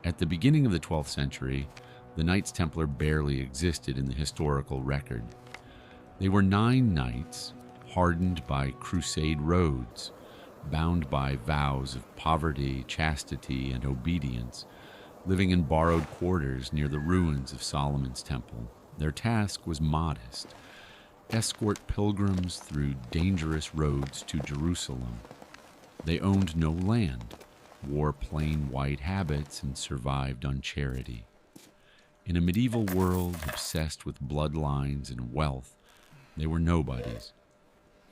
At the beginning of the 12th century, the Knights Templar barely existed in the historical record. They were 9 knights, hardened by crusade roads, bound by vows of poverty, chastity, and obedience, living in borrowed quarters near the ruins of Solomon's temple. Their task was modest: escort pilgrims through dangerous roads to Jerusalem. They owned no land, wore plain white habits, and survived on charity. In a medieval world obsessed with bloodlines and wealth, they were nobodies.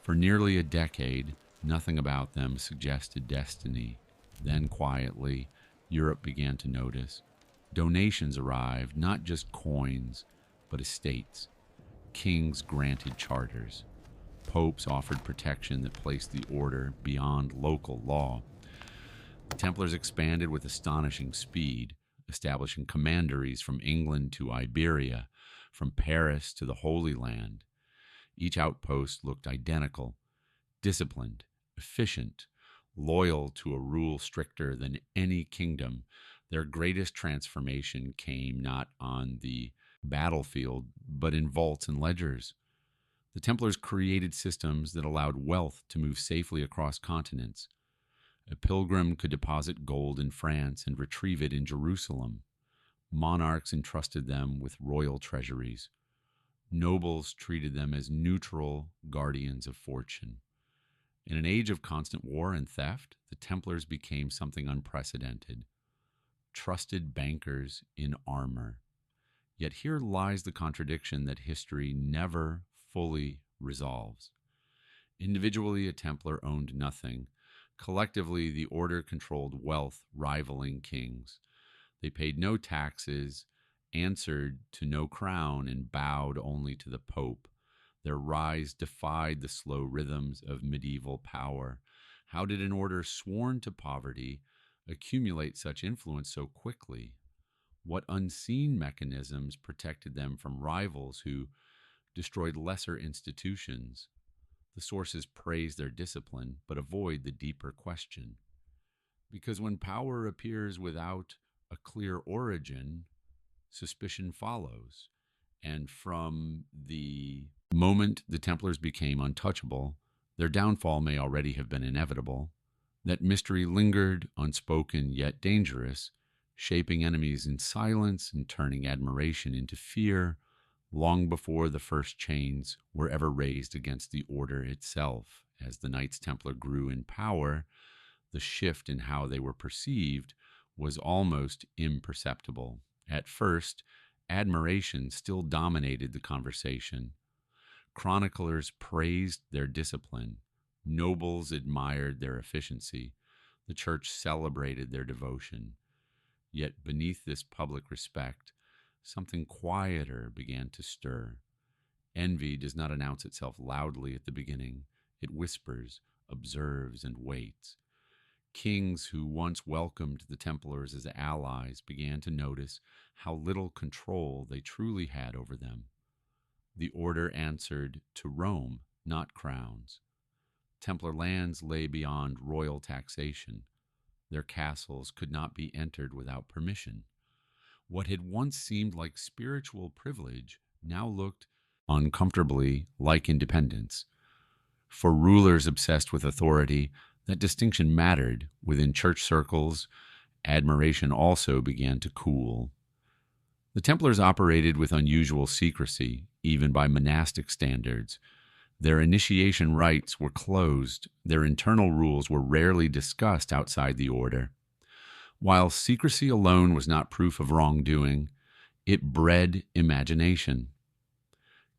For nearly a decade, nothing about them suggested destiny. Then, quietly, Europe began to notice. Donations arrived, not just coins, but estates. Kings granted charters. Popes offered protection that placed the order beyond local law. The Templars expanded with astonishing speed, establishing commanderies from England to Iberia, from Paris to the Holy Land. Each outpost looked identical: disciplined, efficient, loyal to a rule stricter than any kingdom. Their greatest transformation came not on the battlefield, but in vaults and ledgers. The Templars created systems that allowed wealth to move safely across continents. A pilgrim could deposit gold in France and retrieve it in Jerusalem. Monarchs entrusted them with royal treasuries. Nobles treated them as neutral guardians of fortune. In an age of constant war and theft, the Templars became something unprecedented: trusted bankers in armor. Yet here lies the contradiction that history never fully resolves. Individually, a Templar owned nothing. Collectively, the order controlled wealth rivaling kings. They paid no taxes, answered to no crown, and bowed only to the Pope. Their rise defied the slow rhythms of medieval power. How did an order sworn to poverty accumulate such influence so quickly? What unseen mechanisms protected them from rivals who destroyed lesser institutions? The sources praise their discipline, but avoid the deeper question. Because when power appears without a clear origin, suspicion follows. And from the moment the Templars became untouchable, their downfall may already have been inevitable. That mystery lingered, unspoken yet dangerous, shaping enemies in silence and turning admiration into fear, long before the first chains were ever raised against the order itself. As the Knights Templar grew in power, the shift in how they were perceived was almost imperceptible. At first, admiration still dominated the conversation. Chroniclers praised their discipline. Nobles admired their efficiency. The church celebrated their devotion. Yet beneath this public respect, something quieter began to stir. Envy does not announce itself loudly at the beginning. It whispers, observes, and waits. Kings who once welcomed the Templars as allies began to notice how little control they truly had over them. The order answered to Rome, not crowns. Templar lands lay beyond royal taxation. Their castles could not be entered without permission. What had once seemed like spiritual privilege now looked uncomfortably like independence. For rulers obsessed with authority, that distinction mattered. Within church circles, admiration also began to cool. The Templars operated with unusual secrecy, even by monastic standards. Their initiation rites were closed. Their internal rules were rarely discussed outside the order. While secrecy alone was not proof of wrongdoing, it bred imagination.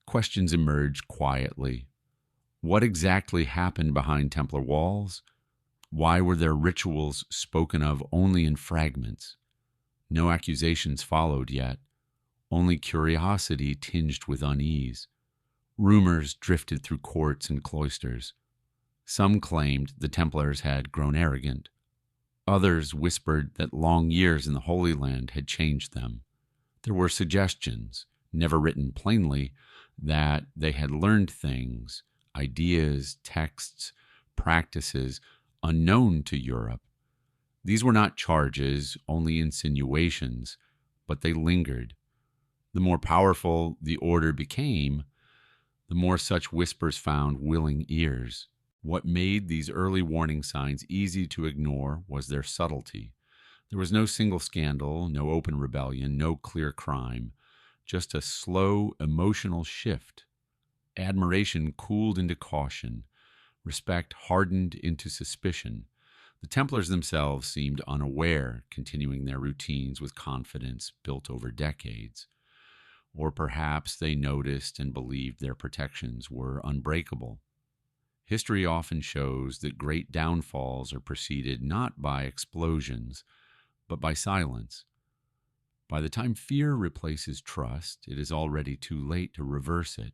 Questions emerged quietly. What exactly happened behind Templar walls? Why were their rituals spoken of only in fragments? No accusations followed yet, only curiosity tinged with unease. Rumors drifted through courts and cloisters. Some claimed the Templars had grown arrogant. Others whispered that long years in the Holy Land had changed them. There were suggestions, never written plainly, that they had learned things, ideas, texts, practices unknown to Europe. These were not charges, only insinuations, but they lingered. The more powerful the order became, the more such whispers found willing ears. What made these early warning signs easy to ignore was their subtlety. There was no single scandal, no open rebellion, no clear crime, just a slow emotional shift. Admiration cooled into caution, respect hardened into suspicion. The Templars themselves seemed unaware, continuing their routines with confidence built over decades. Or perhaps they noticed and believed their protections were unbreakable. History often shows that great downfalls are preceded not by explosions, but by silence. By the time fear replaces trust, it is already too late to reverse it.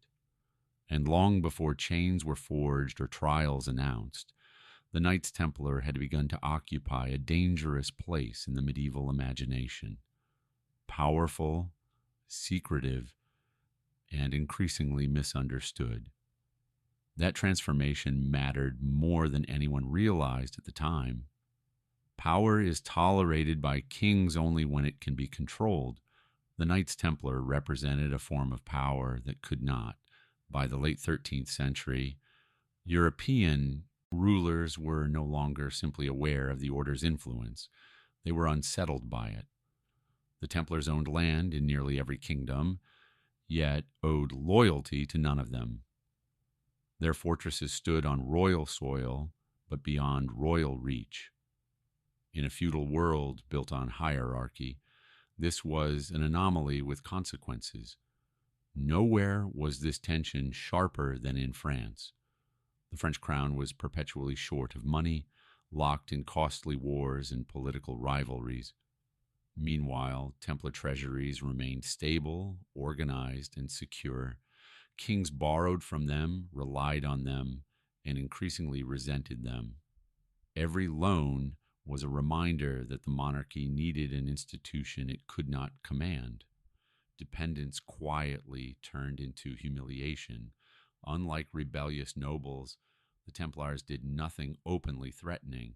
And long before chains were forged or trials announced, the Knights Templar had begun to occupy a dangerous place in the medieval imagination. Powerful, secretive, and increasingly misunderstood. That transformation mattered more than anyone realized at the time. Power is tolerated by kings only when it can be controlled. The Knights Templar represented a form of power that could not. By the late 13th century, European rulers were no longer simply aware of the order's influence. They were unsettled by it. The Templars owned land in nearly every kingdom, yet owed loyalty to none of them. Their fortresses stood on royal soil, but beyond royal reach. In a feudal world built on hierarchy, this was an anomaly with consequences. Nowhere was this tension sharper than in France. The French crown was perpetually short of money, locked in costly wars and political rivalries. Meanwhile, Templar treasuries remained stable, organized, and secure. Kings borrowed from them, relied on them, and increasingly resented them. Every loan was a reminder that the monarchy needed an institution it could not command. Dependence quietly turned into humiliation. Unlike rebellious nobles, the Templars did nothing openly threatening.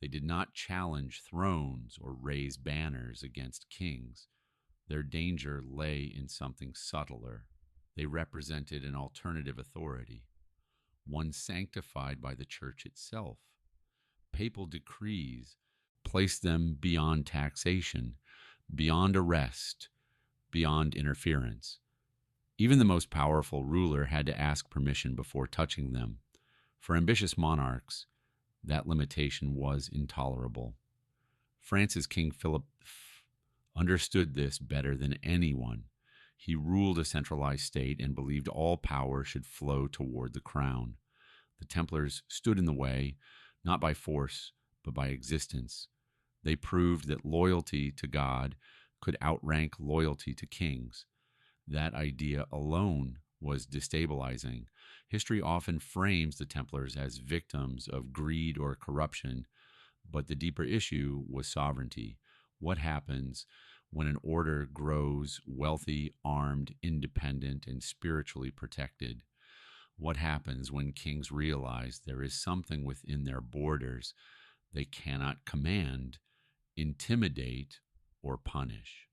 They did not challenge thrones or raise banners against kings. Their danger lay in something subtler. They represented an alternative authority, one sanctified by the church itself. Papal decrees placed them beyond taxation, beyond arrest, beyond interference. Even the most powerful ruler had to ask permission before touching them. For ambitious monarchs, that limitation was intolerable. France's King Philip understood this better than anyone. He ruled a centralized state and believed all power should flow toward the crown. The Templars stood in the way, not by force, but by existence. They proved that loyalty to God could outrank loyalty to kings. That idea alone was destabilizing. History often frames the Templars as victims of greed or corruption, but the deeper issue was sovereignty. What happens when an order grows wealthy, armed, independent, and spiritually protected? What happens when kings realize there is something within their borders they cannot command, intimidate, or punish?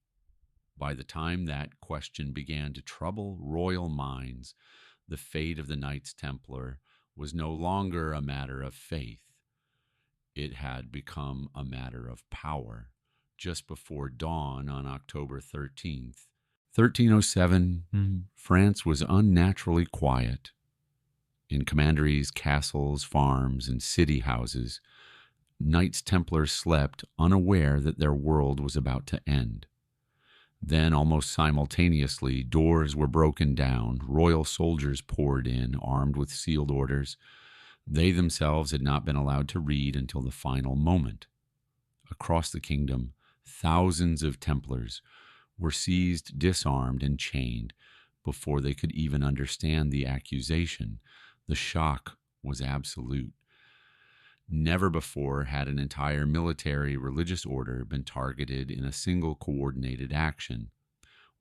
By the time that question began to trouble royal minds, the fate of the Knights Templar was no longer a matter of faith. It had become a matter of power. Just before dawn on October 13th, 1307, France was unnaturally quiet. In commanderies, castles, farms, and city houses, Knights Templar slept, unaware that their world was about to end. Then, almost simultaneously, doors were broken down. Royal soldiers poured in, armed with sealed orders. They themselves had not been allowed to read until the final moment. Across the kingdom, thousands of Templars were seized, disarmed, and chained before they could even understand the accusation. The shock was absolute. Never before had an entire military religious order been targeted in a single coordinated action.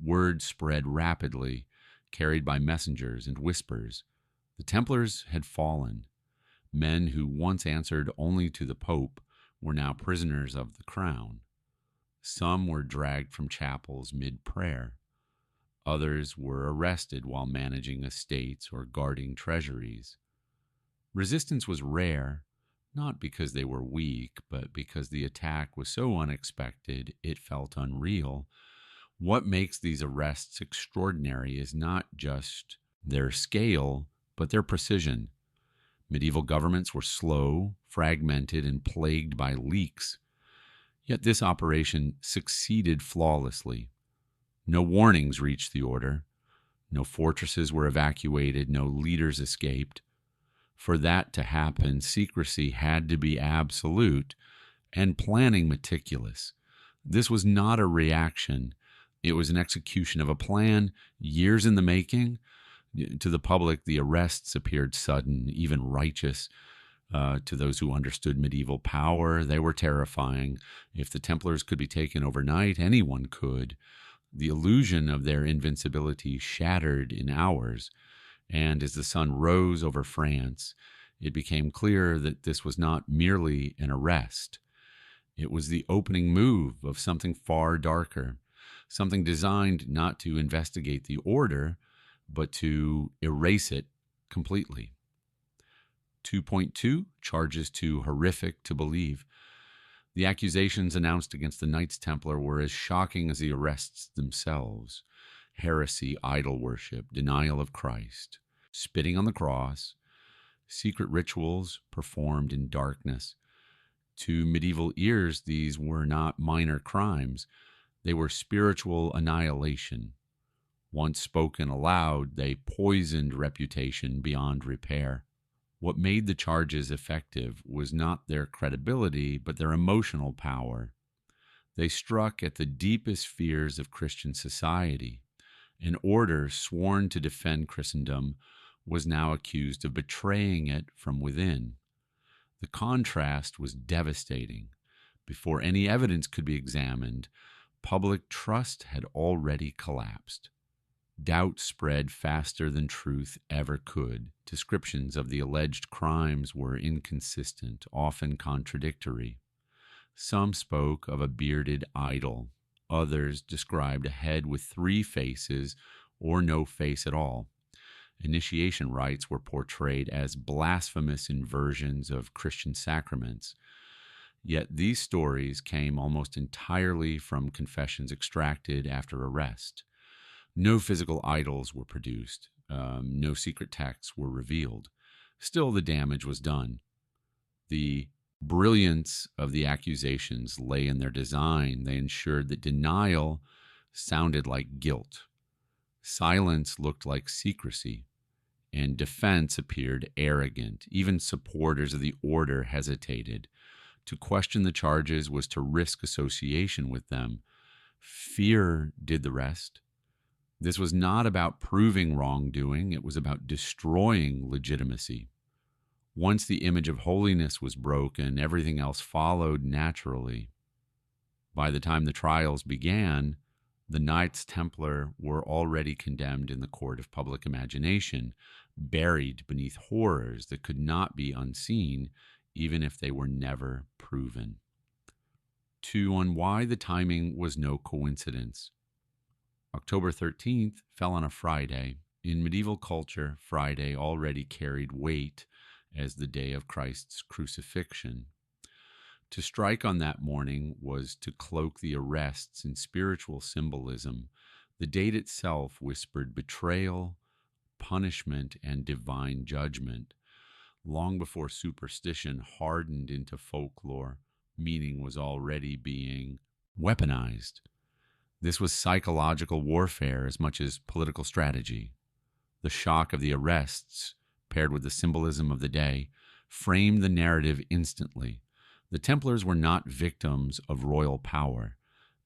Word spread rapidly, carried by messengers and whispers. The Templars had fallen. Men who once answered only to the Pope were now prisoners of the crown. Some were dragged from chapels mid-prayer. Others were arrested while managing estates or guarding treasuries. Resistance was rare, not because they were weak, but because the attack was so unexpected it felt unreal. What makes these arrests extraordinary is not just their scale, but their precision. Medieval governments were slow, fragmented, and plagued by leaks. Yet this operation succeeded flawlessly. No warnings reached the order. No fortresses were evacuated. No leaders escaped. For that to happen, secrecy had to be absolute and planning meticulous. This was not a reaction. It was an execution of a plan, years in the making. To the public, the arrests appeared sudden, even righteous. To those who understood medieval power, they were terrifying. If the Templars could be taken overnight, anyone could. The illusion of their invincibility shattered in hours, and as the sun rose over France, it became clear that this was not merely an arrest. It was the opening move of something far darker, something designed not to investigate the order, but to erase it completely. 2.2 charges too horrific to believe. The accusations announced against the Knights Templar were as shocking as the arrests themselves. Heresy, idol worship, denial of Christ, spitting on the cross, secret rituals performed in darkness. To medieval ears, these were not minor crimes. They were spiritual annihilation. Once spoken aloud, they poisoned reputation beyond repair. What made the charges effective was not their credibility, but their emotional power. They struck at the deepest fears of Christian society. An order sworn to defend Christendom was now accused of betraying it from within. The contrast was devastating. Before any evidence could be examined, public trust had already collapsed. Doubt spread faster than truth ever could. Descriptions of the alleged crimes were inconsistent, often contradictory. Some spoke of a bearded idol. Others described a head with 3 faces or no face at all. Initiation rites were portrayed as blasphemous inversions of Christian sacraments. Yet these stories came almost entirely from confessions extracted after arrest. No physical idols were produced. No secret texts were revealed. Still, the damage was done. The brilliance of the accusations lay in their design. They ensured that denial sounded like guilt. Silence looked like secrecy, and defense appeared arrogant. Even supporters of the order hesitated. To question the charges was to risk association with them. Fear did the rest. This was not about proving wrongdoing. It was about destroying legitimacy. Once the image of holiness was broken, everything else followed naturally. By the time the trials began, the Knights Templar were already condemned in the court of public imagination, buried beneath horrors that could not be unseen, even if they were never proven. 2. On why the timing was no coincidence. October 13th fell on a Friday. In medieval culture, Friday already carried weight as the day of Christ's crucifixion. To strike on that morning was to cloak the arrests in spiritual symbolism. The date itself whispered betrayal, punishment, and divine judgment. Long before superstition hardened into folklore, meaning was already being weaponized. This was psychological warfare as much as political strategy. The shock of the arrests, paired with the symbolism of the day, framed the narrative instantly. The Templars were not victims of royal power.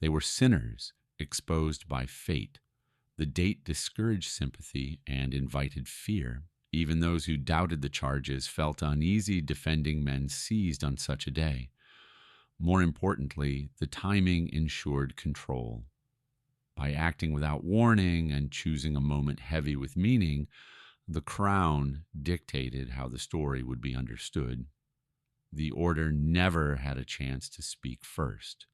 They were sinners exposed by fate. The date discouraged sympathy and invited fear. Even those who doubted the charges felt uneasy defending men seized on such a day. More importantly, the timing ensured control. By acting without warning and choosing a moment heavy with meaning, the crown dictated how the story would be understood. The order never had a chance to speak first.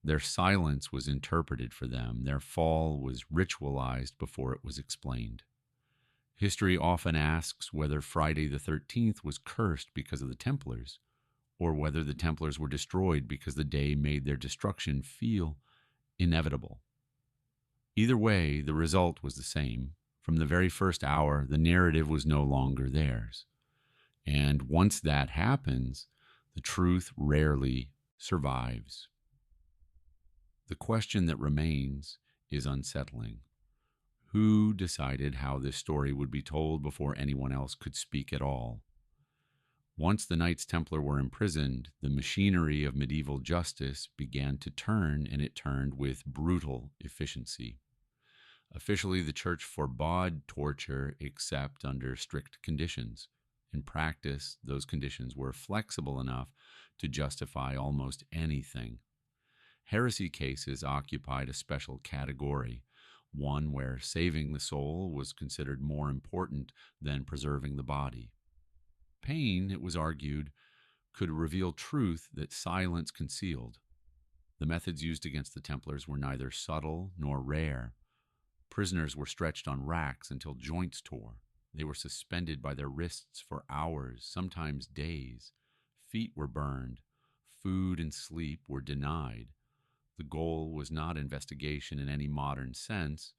Their silence was interpreted for them. Their fall was ritualized before it was explained. History often asks whether Friday the 13th was cursed because of the Templars, or whether the Templars were destroyed because the day made their destruction feel inevitable. Either way, the result was the same. From the very first hour, the narrative was no longer theirs. And once that happens, the truth rarely survives. The question that remains is unsettling. Who decided how this story would be told before anyone else could speak at all? Once the Knights Templar were imprisoned, the machinery of medieval justice began to turn, and it turned with brutal efficiency. Officially, the Church forbade torture except under strict conditions. In practice, those conditions were flexible enough to justify almost anything. Heresy cases occupied a special category, one where saving the soul was considered more important than preserving the body. Pain, it was argued, could reveal truth that silence concealed. The methods used against the Templars were neither subtle nor rare. Prisoners were stretched on racks until joints tore. They were suspended by their wrists for hours, sometimes days. Feet were burned. Food and sleep were denied. The goal was not investigation in any modern sense,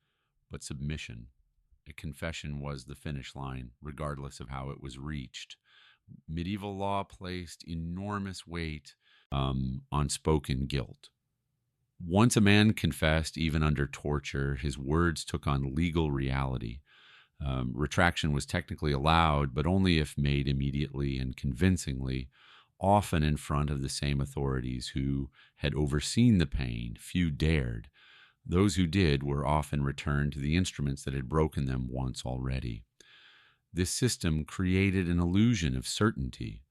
but submission. A confession was the finish line, regardless of how it was reached. Medieval law placed enormous weight on spoken guilt. Once a man confessed, even under torture, his words took on legal reality. Retraction was technically allowed, but only if made immediately and convincingly, often in front of the same authorities who had overseen the pain. Few dared. Those who did were often returned to the instruments that had broken them once already. This system created an illusion of certainty.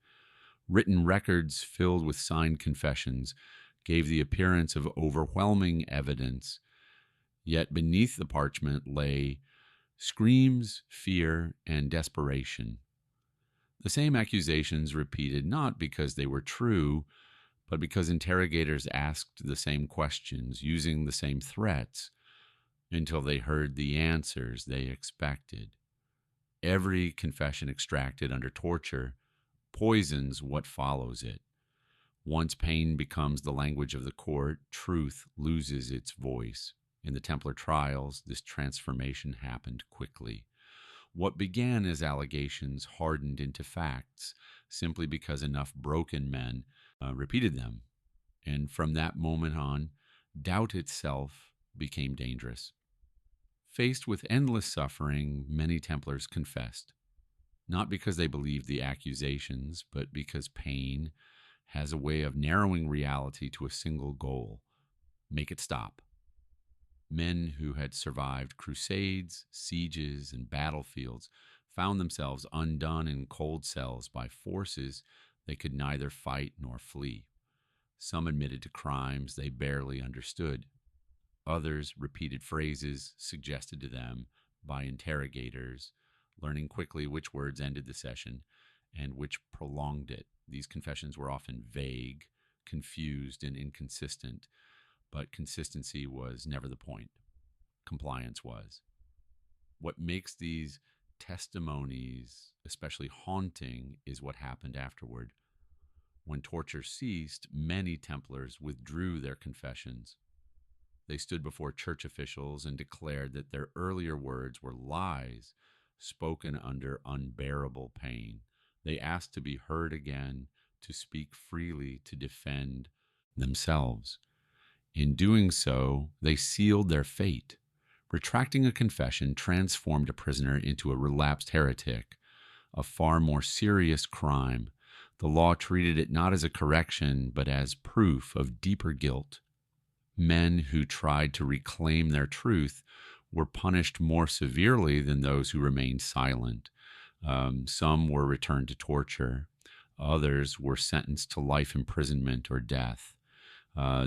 Written records filled with signed confessions gave the appearance of overwhelming evidence, yet beneath the parchment lay screams, fear, and desperation. The same accusations repeated not because they were true, but because interrogators asked the same questions, using the same threats, until they heard the answers they expected. Every confession extracted under torture poisons what follows it. Once pain becomes the language of the court, truth loses its voice. In the Templar trials, this transformation happened quickly. What began as allegations hardened into facts simply because enough broken men repeated them. And from that moment on, doubt itself became dangerous. Faced with endless suffering, many Templars confessed, not because they believed the accusations, but because pain has a way of narrowing reality to a single goal: make it stop. Men who had survived crusades, sieges, and battlefields found themselves undone in cold cells by forces they could neither fight nor flee. Some admitted to crimes they barely understood. Others repeated phrases suggested to them by interrogators, learning quickly which words ended the session and which prolonged it. These confessions were often vague, confused, and inconsistent, but consistency was never the point. Compliance was. What makes these testimonies especially haunting is what happened afterward. When torture ceased, many Templars withdrew their confessions. They stood before church officials and declared that their earlier words were lies spoken under unbearable pain. They asked to be heard again, to speak freely, to defend themselves. In doing so, they sealed their fate. Retracting a confession transformed a prisoner into a relapsed heretic, a far more serious crime. The law treated it not as a correction, but as proof of deeper guilt. Men who tried to reclaim their truth were punished more severely than those who remained silent. Some were returned to torture. Others were sentenced to life imprisonment or death.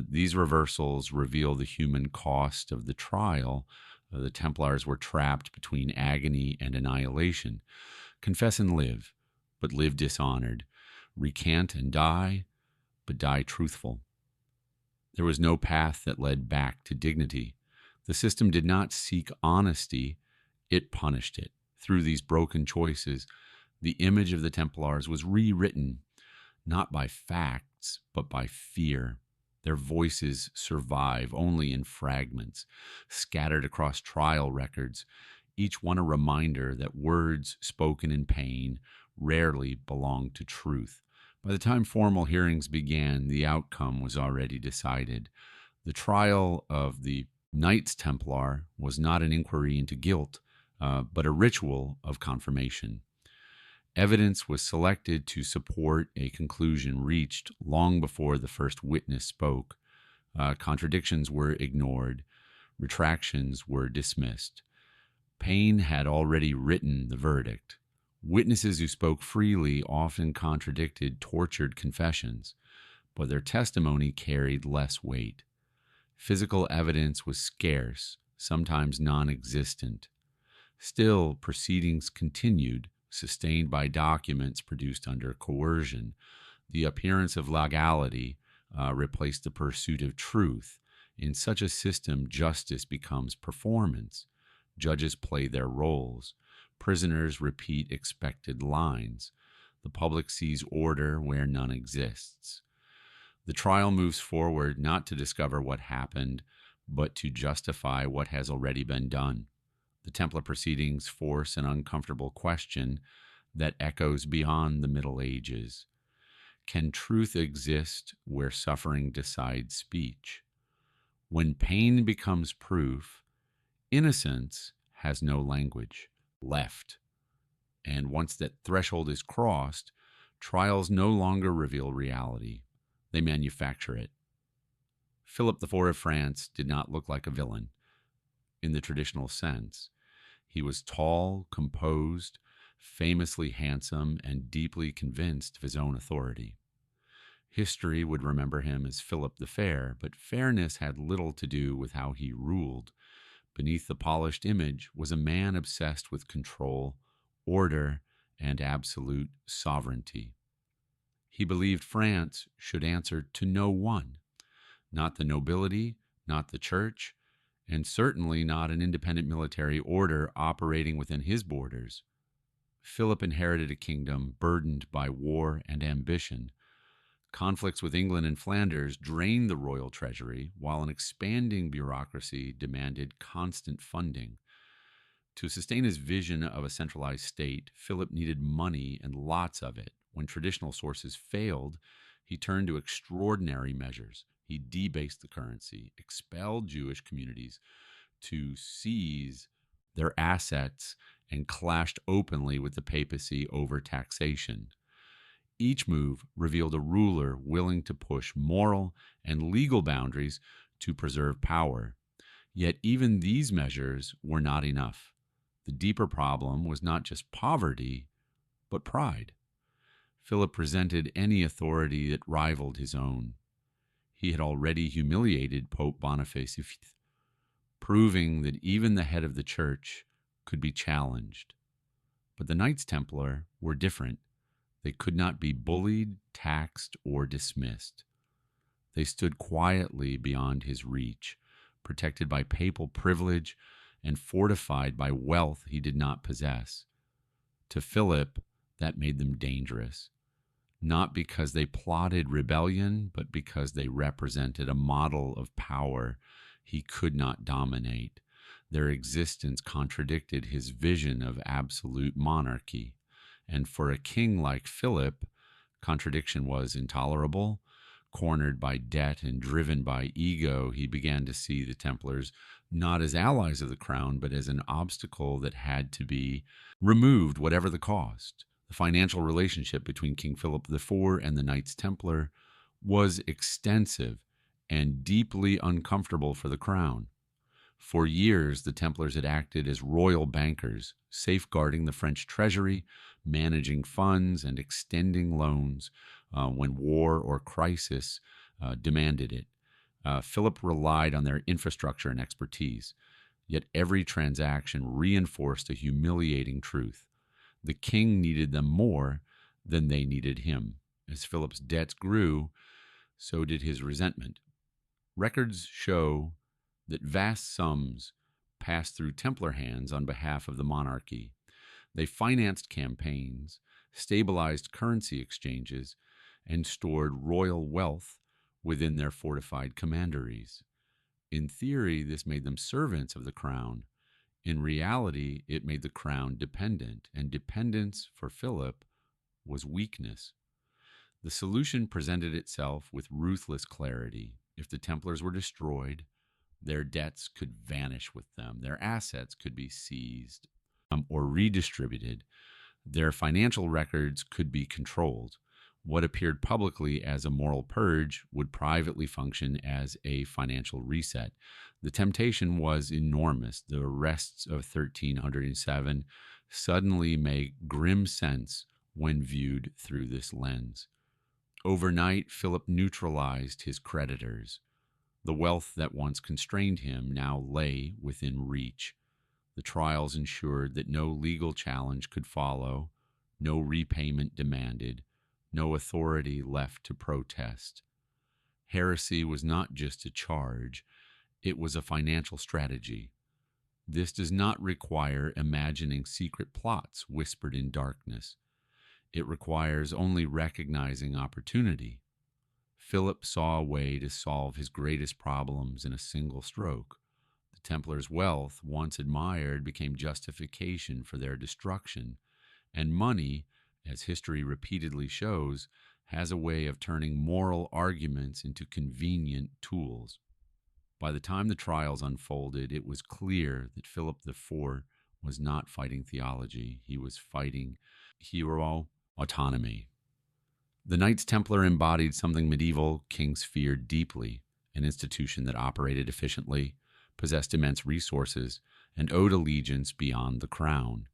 These reversals reveal the human cost of the trial. The Templars were trapped between agony and annihilation. Confess and live, but live dishonored. recant and die, but die truthful. There was no path that led back to dignity. The system did not seek honesty, it punished it. Through these broken choices, the image of the Templars was rewritten, not by facts, but by fear. Their voices survive only in fragments, scattered across trial records, each one a reminder that words spoken in pain rarely belong to truth. By the time formal hearings began, the outcome was already decided. The trial of the Knights Templar was not an inquiry into guilt, but a ritual of confirmation. Evidence was selected to support a conclusion reached long before the first witness spoke. Contradictions were ignored. Retractions were dismissed. Paine had already written the verdict. Witnesses who spoke freely often contradicted tortured confessions, but their testimony carried less weight. Physical evidence was scarce, sometimes non-existent. Still, proceedings continued, sustained by documents produced under coercion. The appearance of legality replaced the pursuit of truth. In such a system, justice becomes performance. Judges play their roles. Prisoners repeat expected lines. The public sees order where none exists. The trial moves forward not to discover what happened, but to justify what has already been done. The Templar proceedings force an uncomfortable question that echoes beyond the Middle Ages. Can truth exist where suffering decides speech? When pain becomes proof, innocence has no language left. And once that threshold is crossed, trials no longer reveal reality. They manufacture it. Philip IV of France did not look like a villain in the traditional sense. He was tall, composed, famously handsome, and deeply convinced of his own authority. History would remember him as Philip the Fair, but fairness had little to do with how he ruled. Beneath the polished image was a man obsessed with control, order, and absolute sovereignty. He believed France should answer to no one, not the nobility, not the church, and certainly not an independent military order operating within his borders. Philip inherited a kingdom burdened by war and ambition. Conflicts with England and Flanders drained the royal treasury, while an expanding bureaucracy demanded constant funding. To sustain his vision of a centralized state, Philip needed money and lots of it. When traditional sources failed, he turned to extraordinary measures. He debased the currency, expelled Jewish communities to seize their assets, and clashed openly with the papacy over taxation. Each move revealed a ruler willing to push moral and legal boundaries to preserve power. Yet even these measures were not enough. The deeper problem was not just poverty, but pride. Philip resented any authority that rivaled his own. He had already humiliated Pope Boniface V, proving that even the head of the church could be challenged. But the Knights Templar were different. They could not be bullied, taxed, or dismissed. They stood quietly beyond his reach, protected by papal privilege and fortified by wealth he did not possess. To Philip, that made them dangerous, not because they plotted rebellion, but because they represented a model of power he could not dominate. Their existence contradicted his vision of absolute monarchy. And for a king like Philip, contradiction was intolerable. Cornered by debt and driven by ego, he began to see the Templars not as allies of the crown, but as an obstacle that had to be removed, whatever the cost. The financial relationship between King Philip IV and the Knights Templar was extensive and deeply uncomfortable for the crown. For years, the Templars had acted as royal bankers, safeguarding the French treasury, managing funds, and extending loans when war or crisis demanded it. Philip relied on their infrastructure and expertise, yet every transaction reinforced a humiliating truth. The king needed them more than they needed him. As Philip's debts grew, so did his resentment. Records show that vast sums passed through Templar hands on behalf of the monarchy. They financed campaigns, stabilized currency exchanges, and stored royal wealth within their fortified commanderies. In theory, this made them servants of the crown. In reality, it made the crown dependent, and dependence for Philip was weakness. The solution presented itself with ruthless clarity. If the Templars were destroyed, their debts could vanish with them, their assets could be seized or redistributed, their financial records could be controlled. What appeared publicly as a moral purge would privately function as a financial reset. The temptation was enormous. The arrests of 1307 suddenly make grim sense when viewed through this lens. Overnight, Philip neutralized his creditors. The wealth that once constrained him now lay within reach. The trials ensured that no legal challenge could follow, no repayment demanded, no authority left to protest. Heresy was not just a charge, it was a financial strategy. This does not require imagining secret plots whispered in darkness. It requires only recognizing opportunity. Philip saw a way to solve his greatest problems in a single stroke. The Templars' wealth, once admired, became justification for their destruction, and money, as history repeatedly shows, has a way of turning moral arguments into convenient tools. By the time the trials unfolded, it was clear that Philip IV was not fighting theology. He was fighting hero autonomy. The Knights Templar embodied something medieval kings feared deeply, an institution that operated efficiently, possessed immense resources, and owed allegiance beyond the crown.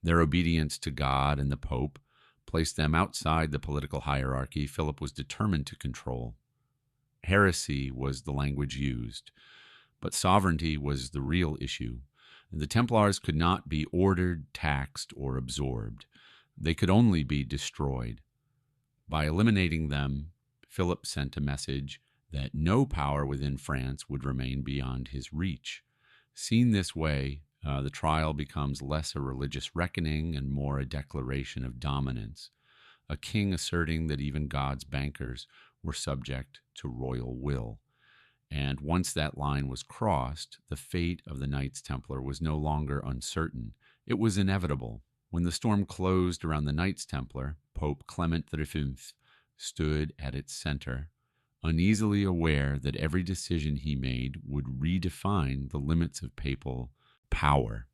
Their obedience to God and the Pope placed them outside the political hierarchy Philip was determined to control. Heresy was the language used, but sovereignty was the real issue. The Templars could not be ordered, taxed, or absorbed. They could only be destroyed. By eliminating them, Philip sent a message that no power within France would remain beyond his reach. Seen this way, the trial becomes less a religious reckoning and more a declaration of dominance, a king asserting that even God's bankers were subject to royal will. And once that line was crossed, the fate of the Knights Templar was no longer uncertain. It was inevitable. When the storm closed around the Knights Templar, Pope Clement V stood at its center, uneasily aware that every decision he made would redefine the limits of papal power.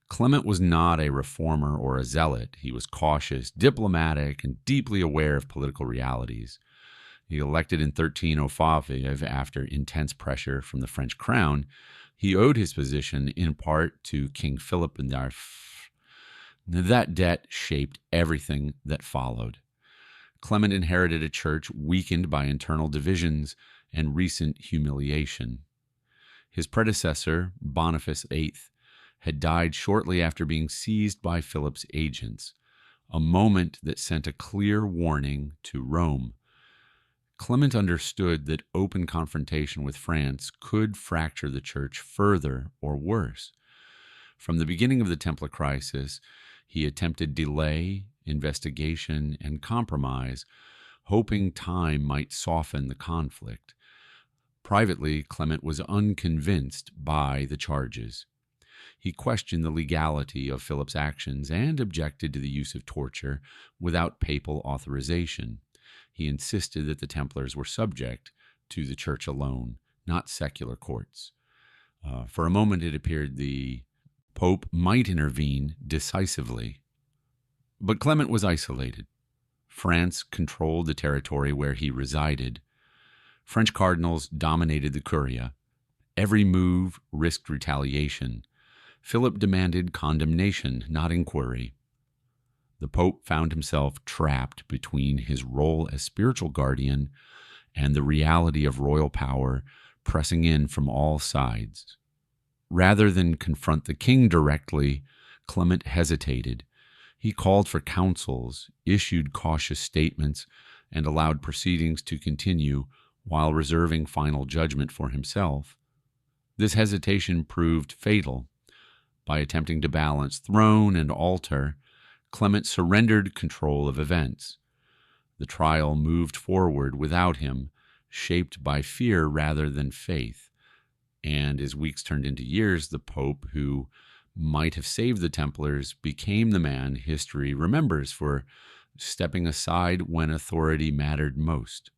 Clement was not a reformer or a zealot. He was cautious, diplomatic, and deeply aware of political realities. He elected in 1305 after intense pressure from the French crown. He owed his position in part to King Philip IV. That debt shaped everything that followed. Clement inherited a church weakened by internal divisions and recent humiliation. His predecessor, Boniface VIII, had died shortly after being seized by Philip's agents, a moment that sent a clear warning to Rome. Clement understood that open confrontation with France could fracture the church further or worse. From the beginning of the Templar crisis, he attempted delay, investigation, and compromise, hoping time might soften the conflict. Privately, Clement was unconvinced by the charges. He questioned the legality of Philip's actions and objected to the use of torture without papal authorization. He insisted that the Templars were subject to the church alone, not secular courts. For a moment, it appeared the Pope might intervene decisively. But Clement was isolated. France controlled the territory where he resided. French cardinals dominated the Curia. Every move risked retaliation. Philip demanded condemnation, not inquiry. The Pope found himself trapped between his role as spiritual guardian and the reality of royal power pressing in from all sides. Rather than confront the king directly, Clement hesitated. He called for counsels, issued cautious statements, and allowed proceedings to continue while reserving final judgment for himself. This hesitation proved fatal. By attempting to balance throne and altar, Clement surrendered control of events. The trial moved forward without him, shaped by fear rather than faith. And as weeks turned into years, the Pope, who might have saved the Templars, became the man history remembers for stepping aside when authority mattered most.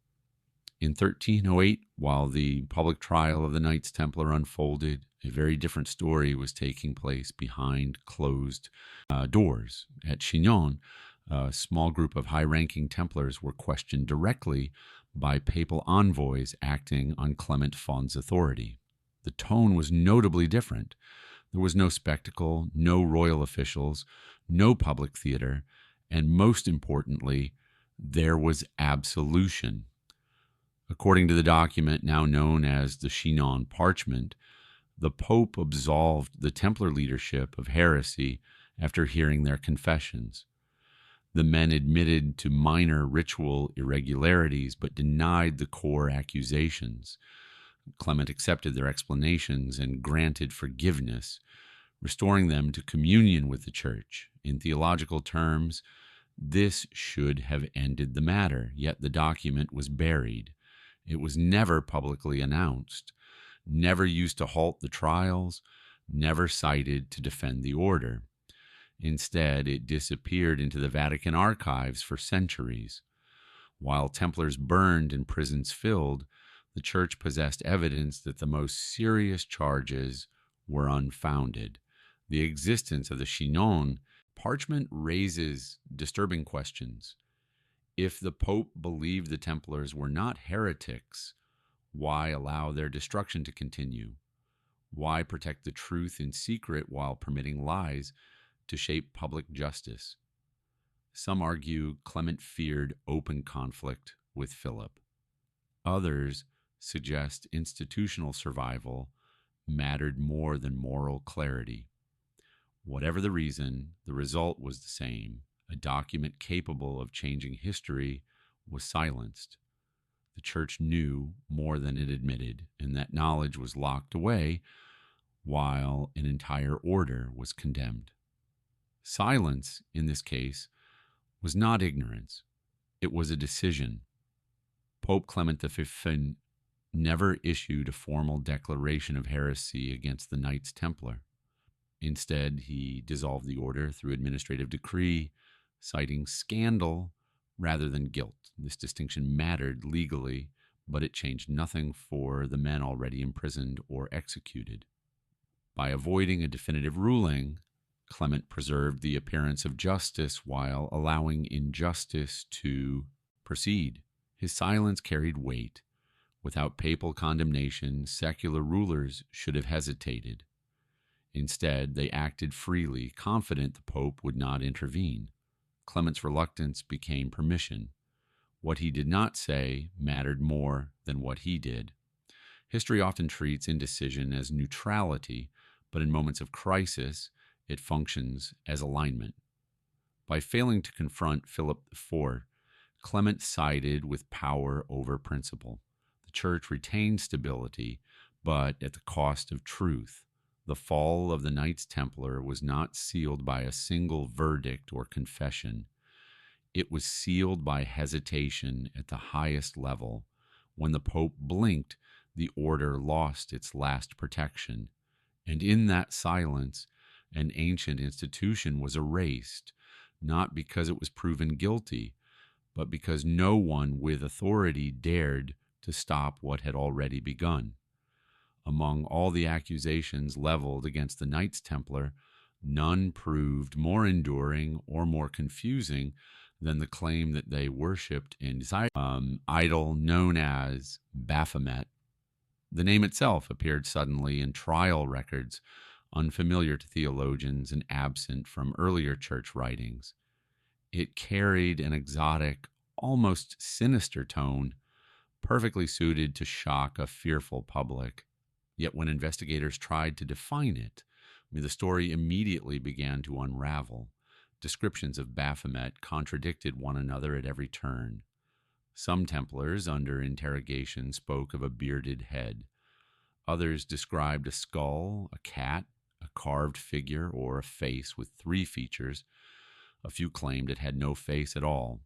In 1308, while the public trial of the Knights Templar unfolded, a very different story was taking place behind closed doors. At Chinon, a small group of high-ranking Templars were questioned directly by papal envoys acting on Clement Fon's authority. The tone was notably different. There was no spectacle, no royal officials, no public theater, and most importantly, there was absolution. According to the document now known as the Chinon Parchment, the Pope absolved the Templar leadership of heresy after hearing their confessions. The men admitted to minor ritual irregularities but denied the core accusations. Clement accepted their explanations and granted forgiveness, restoring them to communion with the Church. In theological terms, this should have ended the matter, yet the document was buried. It was never publicly announced, never used to halt the trials, never cited to defend the order. Instead, it disappeared into the Vatican archives for centuries. While Templars burned and prisons filled, the Church possessed evidence that the most serious charges were unfounded. The existence of the Chinon parchment raises disturbing questions. If the Pope believed the Templars were not heretics, why allow their destruction to continue? Why protect the truth in secret while permitting lies to shape public justice? Some argue Clement feared open conflict with Philip. Others suggest institutional survival mattered more than moral clarity. Whatever the reason, the result was the same. A document capable of changing history was silenced. The Church knew more than it admitted, and that knowledge was locked away while an entire order was condemned. Silence, in this case, was not ignorance. It was a decision. Pope Clement V never issued a formal declaration of heresy against the Knights Templar. Instead, he dissolved the order through administrative decree, citing scandal rather than guilt. This distinction mattered legally, but it changed nothing for the men already imprisoned or executed. By avoiding a definitive ruling, Clement preserved the appearance of justice while allowing injustice to proceed. His silence carried weight. Without papal condemnation, secular rulers should have hesitated. Instead, they acted freely, confident the Pope would not intervene. Clement's reluctance became permission. What he did not say mattered more than what he did. History often treats indecision as neutrality, but in moments of crisis, it functions as alignment. By failing to confront Philip IV, Clement sided with power over principle. The Church retained stability, but at the cost of truth. The fall of the Knights Templar was not sealed by a single verdict or confession. It was sealed by hesitation at the highest level. When the Pope blinked, the order lost its last protection. And in that silence, an ancient institution was erased, not because it was proven guilty, but because no one with authority dared to stop what had already begun. Among all the accusations leveled against the Knights Templar, none proved more enduring or more confusing than the claim that they worshipped an idol known as Baphomet. The name itself appeared suddenly in trial records, unfamiliar to theologians and absent from earlier church writings. It carried an exotic, almost sinister tone, perfectly suited to shock a fearful public. Yet when investigators tried to define it, the story immediately began to unravel. Descriptions of Baphomet contradicted one another at every turn. Some Templars, under interrogation, spoke of a bearded head. Others described a skull, a cat, a carved figure, or a face with 3 features. A few claimed it had no face at all.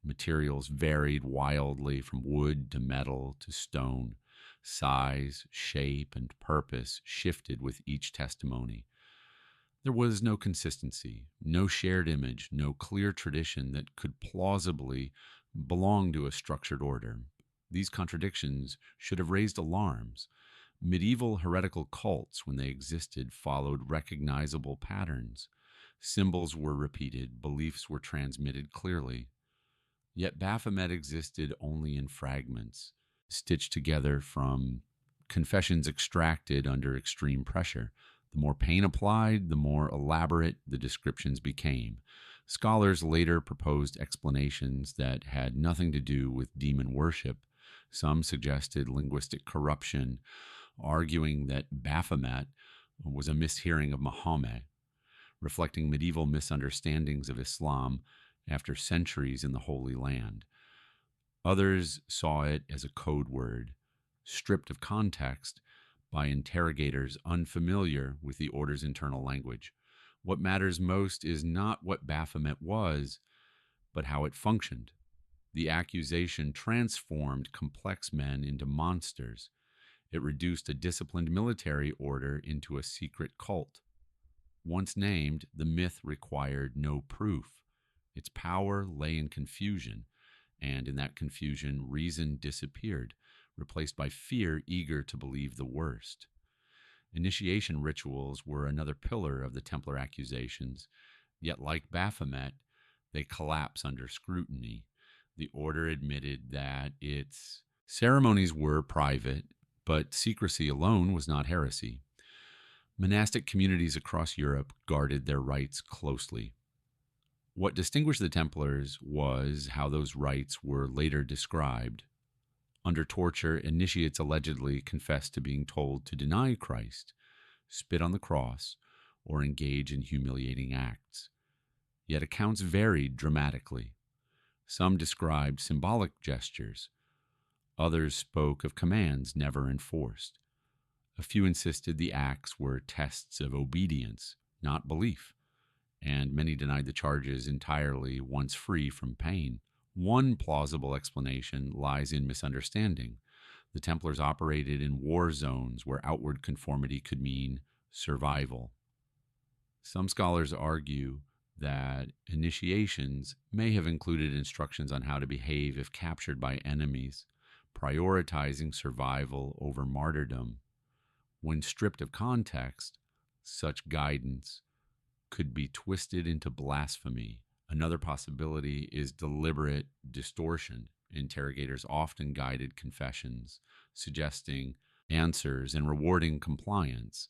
Materials varied wildly from wood to metal to stone. Size, shape, and purpose shifted with each testimony. There was no consistency, no shared image, no clear tradition that could plausibly belong to a structured order. These contradictions should have raised alarms. Medieval heretical cults, when they existed, followed recognizable patterns. Symbols were repeated, beliefs were transmitted clearly. Yet Baphomet existed only in fragments, stitched together from confessions extracted under extreme pressure. The more pain applied, the more elaborate the descriptions became. Scholars later proposed explanations that had nothing to do with demon worship. Some suggested linguistic corruption, arguing that Baphomet was a mishearing of Muhammad, reflecting medieval misunderstandings of Islam after centuries in the Holy Land. Others saw it as a code word, stripped of context by interrogators unfamiliar with the order's internal language. What matters most is not what Baphomet was, but how it functioned. The accusation transformed complex men into monsters. It reduced a disciplined military order into a secret cult. Once named, the myth required no proof. Its power lay in confusion, and in that confusion, reason disappeared, replaced by fear eager to believe the worst. Initiation rituals were another pillar of the Templar accusations, yet like Baphomet, they collapse under scrutiny. The order admitted that its ceremonies were private, but secrecy alone was not heresy. Monastic communities across Europe guarded their rites closely. What distinguished the Templars was how those rites were later described. Under torture, initiates allegedly confessed to being told to deny Christ, spit on the cross, or engage in humiliating acts. Yet accounts varied dramatically. Some described symbolic gestures. Others spoke of commands never enforced. A few insisted the acts were tests of obedience, not belief, and many denied the charges entirely once free from pain. One plausible explanation lies in misunderstanding. The Templars operated in war zones where outward conformity could mean survival. Some scholars argue that initiations may have included instructions on how to behave if captured by enemies, prioritizing survival over martyrdom. When stripped of context, such guidance could be twisted into blasphemy. Another possibility is deliberate distortion. Interrogators often guided confessions, suggesting answers and rewarding compliance.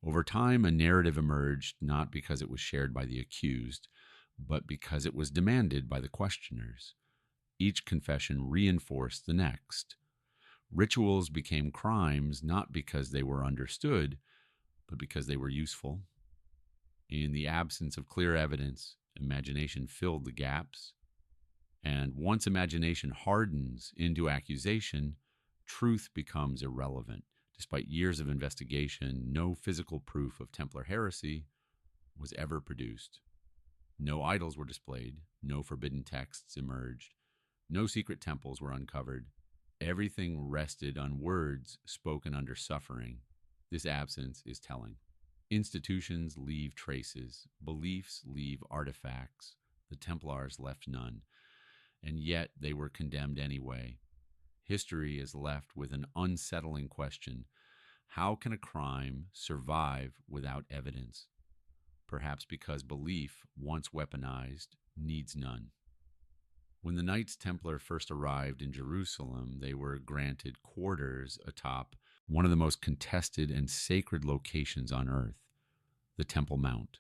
Over time, a narrative emerged not because it was shared by the accused, but because it was demanded by the questioners. Each confession reinforced the next. Rituals became crimes not because they were understood, but because they were useful. In the absence of clear evidence, imagination filled the gaps. And once imagination hardens into accusation, truth becomes irrelevant. Despite years of investigation, no physical proof of Templar heresy was ever produced. No idols were displayed, no forbidden texts emerged, no secret temples were uncovered. Everything rested on words spoken under suffering. This absence is telling. Institutions leave traces, beliefs leave artifacts. The Templars left none, and yet they were condemned anyway. History is left with an unsettling question. How can a crime survive without evidence? Perhaps because belief, once weaponized, needs none. When the Knights Templar first arrived in Jerusalem, they were granted quarters atop one of the most contested and sacred locations on earth, the Temple Mount.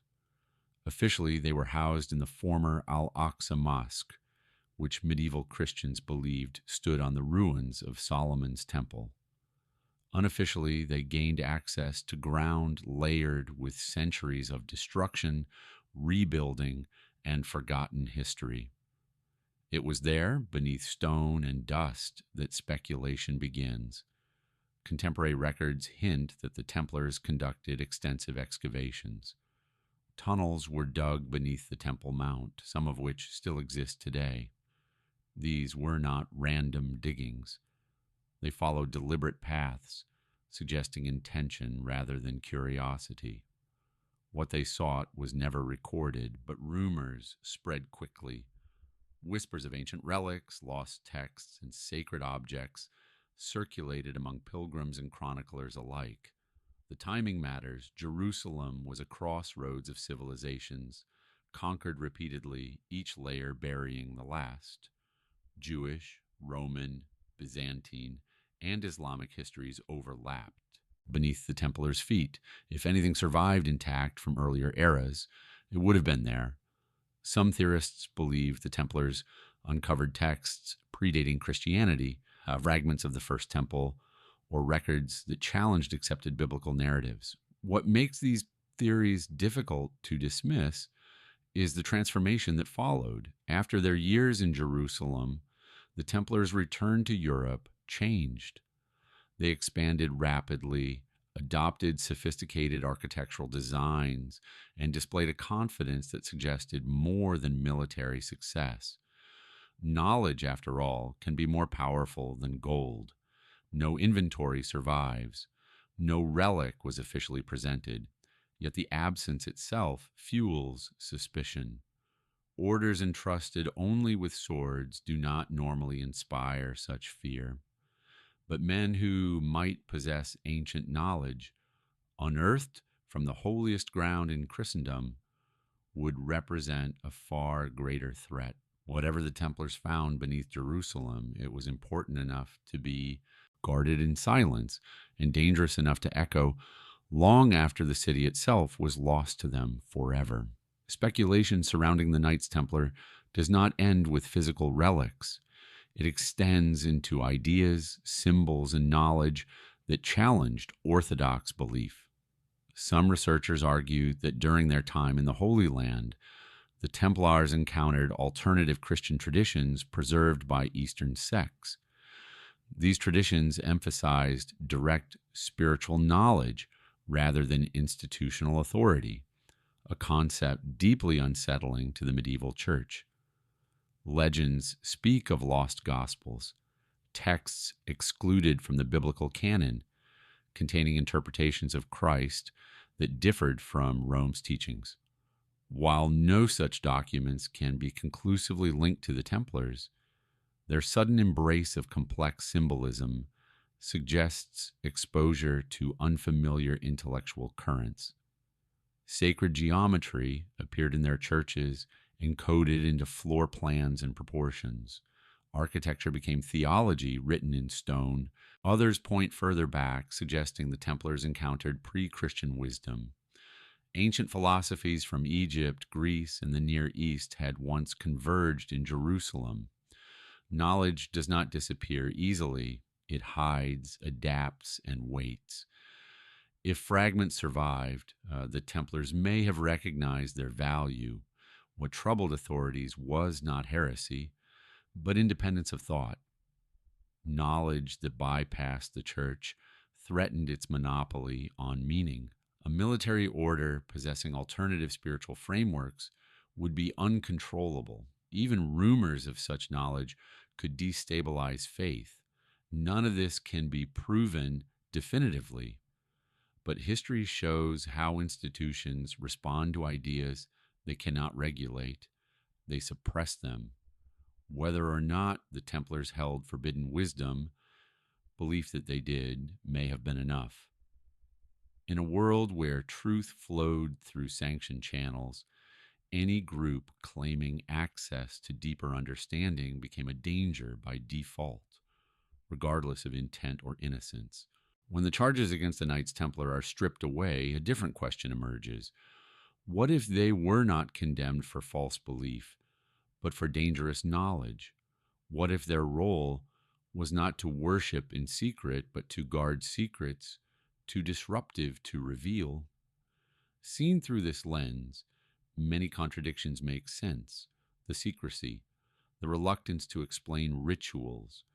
Officially, they were housed in the former Al-Aqsa Mosque, which medieval Christians believed stood on the ruins of Solomon's temple. Unofficially, they gained access to ground layered with centuries of destruction, rebuilding, and forgotten history. It was there, beneath stone and dust, that speculation begins. Contemporary records hint that the Templars conducted extensive excavations. Tunnels were dug beneath the Temple Mount, some of which still exist today. These were not random diggings. They followed deliberate paths, suggesting intention rather than curiosity. What they sought was never recorded, but rumors spread quickly. Whispers of ancient relics, lost texts, and sacred objects circulated among pilgrims and chroniclers alike. The timing matters. Jerusalem was a crossroads of civilizations, conquered repeatedly, each layer burying the last. Jewish, Roman, Byzantine, and Islamic histories overlapped beneath the Templars' feet. If anything survived intact from earlier eras, it would have been there. Some theorists believe the Templars uncovered texts predating Christianity, fragments of the First Temple, or records that challenged accepted biblical narratives. What makes these theories difficult to dismiss is the transformation that followed. After their years in Jerusalem, the Templars returned to Europe changed. They expanded rapidly, adopted sophisticated architectural designs, and displayed a confidence that suggested more than military success. Knowledge, after all, can be more powerful than gold. No inventory survives. No relic was officially presented, yet the absence itself fuels suspicion. Orders entrusted only with swords do not normally inspire such fear. But men who might possess ancient knowledge, unearthed from the holiest ground in Christendom, would represent a far greater threat. Whatever the Templars found beneath Jerusalem, it was important enough to be guarded in silence and dangerous enough to echo long after the city itself was lost to them forever. Speculation surrounding the Knights Templar does not end with physical relics. It extends into ideas, symbols, and knowledge that challenged orthodox belief. Some researchers argue that during their time in the Holy Land, the Templars encountered alternative Christian traditions preserved by Eastern sects. These traditions emphasized direct spiritual knowledge rather than institutional authority, a concept deeply unsettling to the medieval church. Legends speak of lost gospels, texts excluded from the biblical canon, containing interpretations of Christ that differed from Rome's teachings. While no such documents can be conclusively linked to the Templars, their sudden embrace of complex symbolism suggests exposure to unfamiliar intellectual currents. Sacred geometry appeared in their churches, encoded into floor plans and proportions. Architecture became theology written in stone. Others point further back, suggesting the Templars encountered pre-Christian wisdom. Ancient philosophies from Egypt, Greece, and the Near East had once converged in Jerusalem. Knowledge does not disappear easily. It hides, adapts, and waits. If fragments survived, the Templars may have recognized their value. What troubled authorities was not heresy, but independence of thought. Knowledge that bypassed the church threatened its monopoly on meaning. A military order possessing alternative spiritual frameworks would be uncontrollable. Even rumors of such knowledge could destabilize faith. None of this can be proven definitively, but history shows how institutions respond to ideas they cannot regulate. They suppress them. Whether or not the Templars held forbidden wisdom, belief that they did may have been enough. In a world where truth flowed through sanctioned channels, any group claiming access to deeper understanding became a danger by default, regardless of intent or innocence. When the charges against the Knights Templar are stripped away, a different question emerges. What if they were not condemned for false belief, but for dangerous knowledge? What if their role was not to worship in secret, but to guard secrets, too disruptive to reveal? Seen through this lens, many contradictions make sense. The secrecy, the reluctance to explain rituals,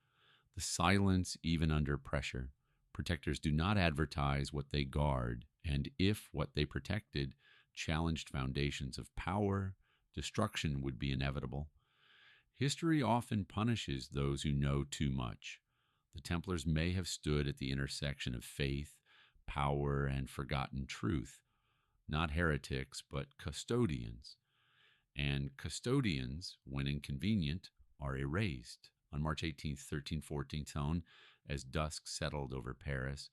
the silence even under pressure. Protectors do not advertise what they guard, and if what they protected challenged foundations of power, destruction would be inevitable. History often punishes those who know too much. The Templars may have stood at the intersection of faith, power, and forgotten truth. Not heretics, but custodians. And custodians, when inconvenient, are erased. On March 18th, 1314, as dusk settled over Paris,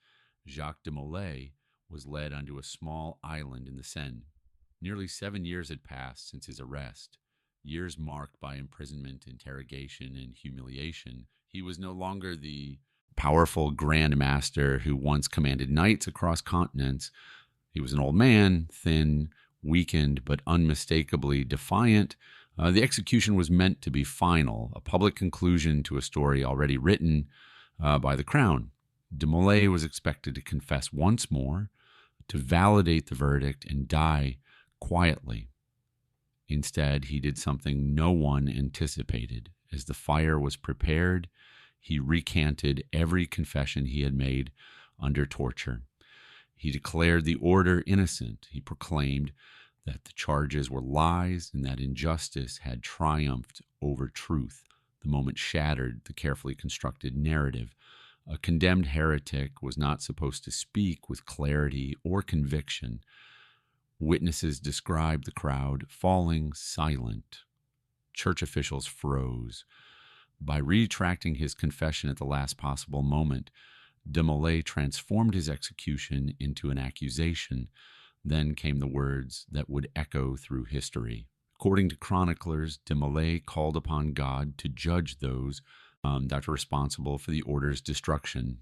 Jacques de Molay was led onto a small island in the Seine. Nearly 7 years had passed since his arrest, years marked by imprisonment, interrogation, and humiliation. He was no longer the powerful Grand Master who once commanded knights across continents. He was an old man, thin, weakened, but unmistakably defiant. The execution was meant to be final, a public conclusion to a story already written by the Crown. De Molay was expected to confess once more, to validate the verdict, and die quietly. Instead, he did something no one anticipated. As the fire was prepared, he recanted every confession he had made under torture. He declared the order innocent. He proclaimed that the charges were lies and that injustice had triumphed over truth. The moment shattered the carefully constructed narrative. A condemned heretic was not supposed to speak with clarity or conviction. Witnesses described the crowd falling silent. Church officials froze. By retracting his confession at the last possible moment, de Molay transformed his execution into an accusation. Then came the words that would echo through history. According to chroniclers, de Molay called upon God to judge those that were responsible for the order's destruction.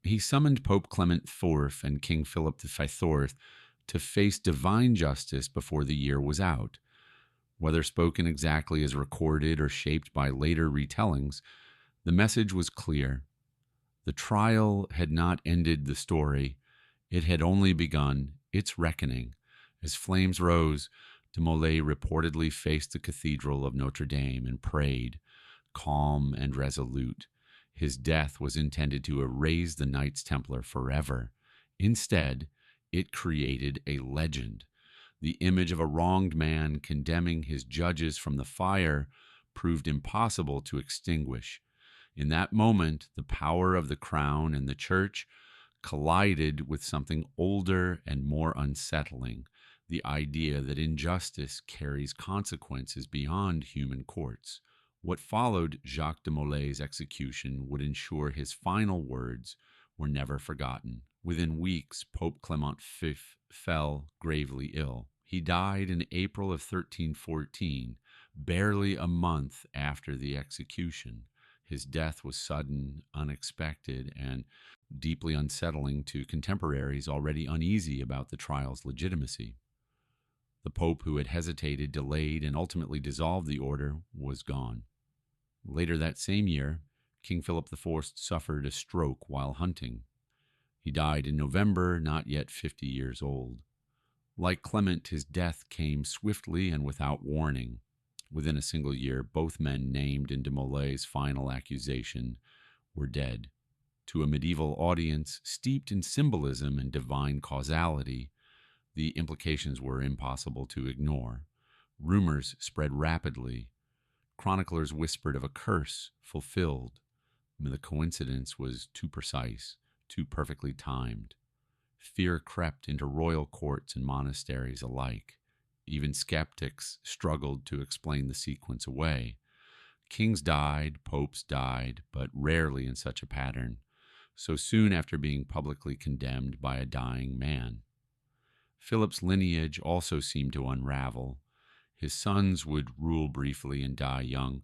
He summoned Pope Clement IV and King Philip IV to face divine justice before the year was out. Whether spoken exactly as recorded or shaped by later retellings, the message was clear. The trial had not ended the story. It had only begun its reckoning. As flames rose, de Molay reportedly faced the Cathedral of Notre Dame and prayed, calm and resolute. His death was intended to erase the Knights Templar forever. Instead, it created a legend. The image of a wronged man condemning his judges from the fire proved impossible to extinguish. In that moment, the power of the crown and the church collided with something older and more unsettling, the idea that injustice carries consequences beyond human courts. What followed Jacques de Molay's execution would ensure his final words were never forgotten. Within weeks, Pope Clement V fell gravely ill. He died in April of 1314, barely a month after the execution. His death was sudden, unexpected, and deeply unsettling to contemporaries already uneasy about the trial's legitimacy. The Pope who had hesitated, delayed, and ultimately dissolved the order was gone. Later that same year, King Philip IV suffered a stroke while hunting. He died in November, not yet 50 years old. Like Clement, his death came swiftly and without warning. Within a single year, both men named in de Molay's final accusation were dead. To a medieval audience steeped in symbolism and divine causality, the implications were impossible to ignore. Rumors spread rapidly. Chroniclers whispered of a curse fulfilled. The coincidence was too precise, too perfectly timed. Fear crept into royal courts and monasteries alike. Even skeptics struggled to explain the sequence away. Kings died, popes died, but rarely in such a pattern, so soon after being publicly condemned by a dying man. Philip's lineage also seemed to unravel. His sons would rule briefly and die young,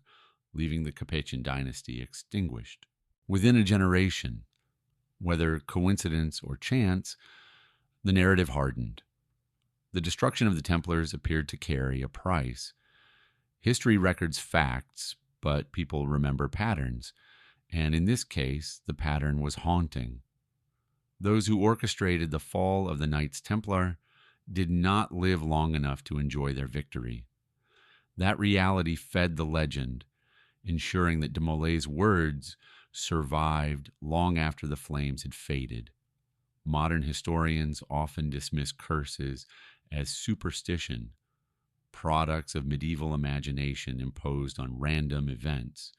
leaving the Capetian dynasty extinguished. Within a generation, whether coincidence or chance, the narrative hardened. The destruction of the Templars appeared to carry a price. History records facts, but people remember patterns, and in this case, the pattern was haunting. Those who orchestrated the fall of the Knights Templar did not live long enough to enjoy their victory. That reality fed the legend, ensuring that de Molay's words survived long after the flames had faded. Modern historians often dismiss curses as superstition, products of medieval imagination imposed on random events.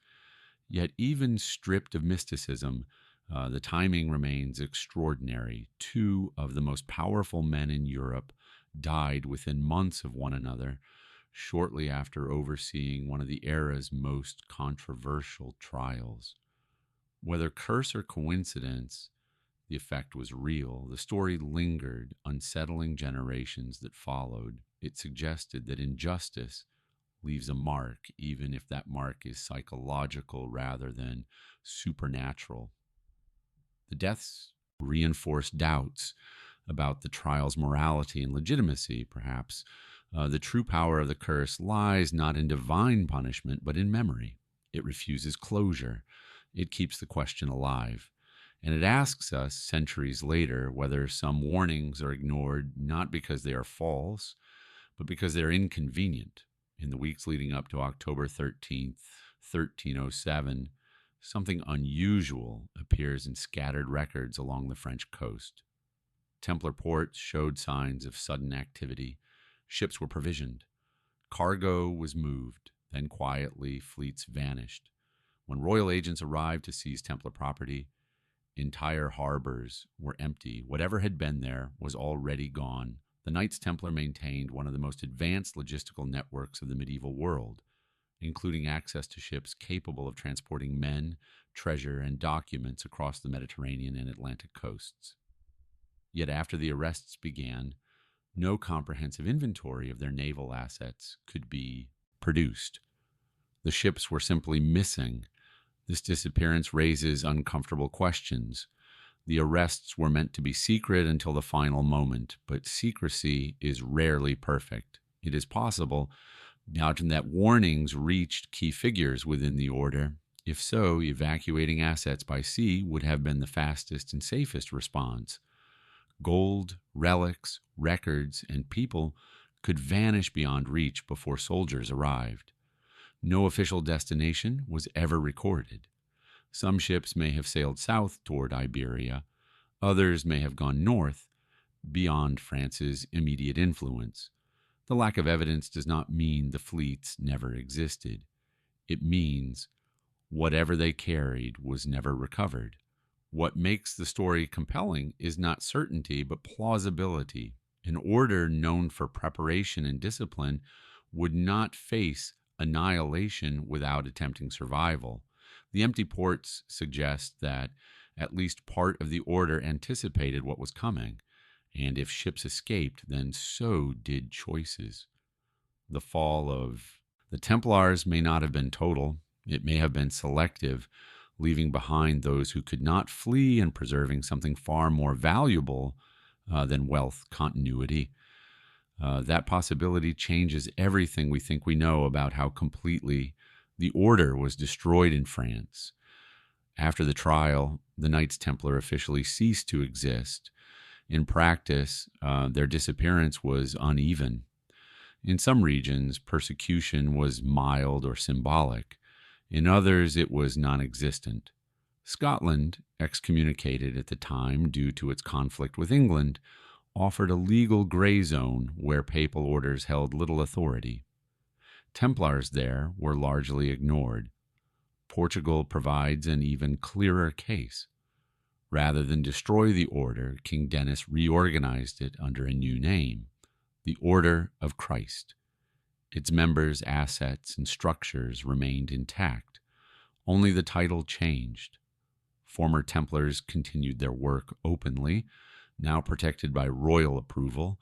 Yet, even stripped of mysticism, the timing remains extraordinary. Two of the most powerful men in Europe died within months of one another, shortly after overseeing one of the era's most controversial trials. Whether curse or coincidence, the effect was real. The story lingered, unsettling generations that followed. It suggested that injustice leaves a mark, even if that mark is psychological rather than supernatural. The deaths reinforced doubts about the trial's morality and legitimacy, perhaps. The true power of the curse lies not in divine punishment, but in memory. It refuses closure. It keeps the question alive. And it asks us, centuries later, whether some warnings are ignored not because they are false, but because they're inconvenient. In the weeks leading up to October 13th, 1307, something unusual appears in scattered records along the French coast. Templar ports showed signs of sudden activity. Ships were provisioned. Cargo was moved. Then quietly, fleets vanished. When royal agents arrived to seize Templar property, entire harbors were empty. Whatever had been there was already gone. The Knights Templar maintained one of the most advanced logistical networks of the medieval world, including access to ships capable of transporting men, treasure, and documents across the Mediterranean and Atlantic coasts. Yet after the arrests began, no comprehensive inventory of their naval assets could be produced. The ships were simply missing. This disappearance raises uncomfortable questions. The arrests were meant to be secret until the final moment, but secrecy is rarely perfect. It is possible that warnings reached key figures within the order. If so, evacuating assets by sea would have been the fastest and safest response. Gold, relics, records, and people could vanish beyond reach before soldiers arrived. No official destination was ever recorded. Some ships may have sailed south toward Iberia. Others may have gone north, beyond France's immediate influence. The lack of evidence does not mean the fleets never existed. It means whatever they carried was never recovered. What makes the story compelling is not certainty, but plausibility. An order known for preparation and discipline would not face annihilation without attempting survival. The empty ports suggest that at least part of the order anticipated what was coming, and if ships escaped, then so did choices. The fall of the Templars may not have been total. It may have been selective, leaving behind those who could not flee and preserving something far more valuable than wealth continuity. That possibility changes everything we think we know about how completely the order was destroyed in France. After the trial, the Knights Templar officially ceased to exist. In practice, their disappearance was uneven. In some regions, persecution was mild or symbolic. In others, it was non-existent. Scotland, excommunicated at the time due to its conflict with England, offered a legal gray zone where papal orders held little authority. Templars there were largely ignored. Portugal provides an even clearer case. Rather than destroy the order, King Denis reorganized it under a new name, the Order of Christ. Its members, assets, and structures remained intact. Only the title changed. Former Templars continued their work openly, now protected by royal approval.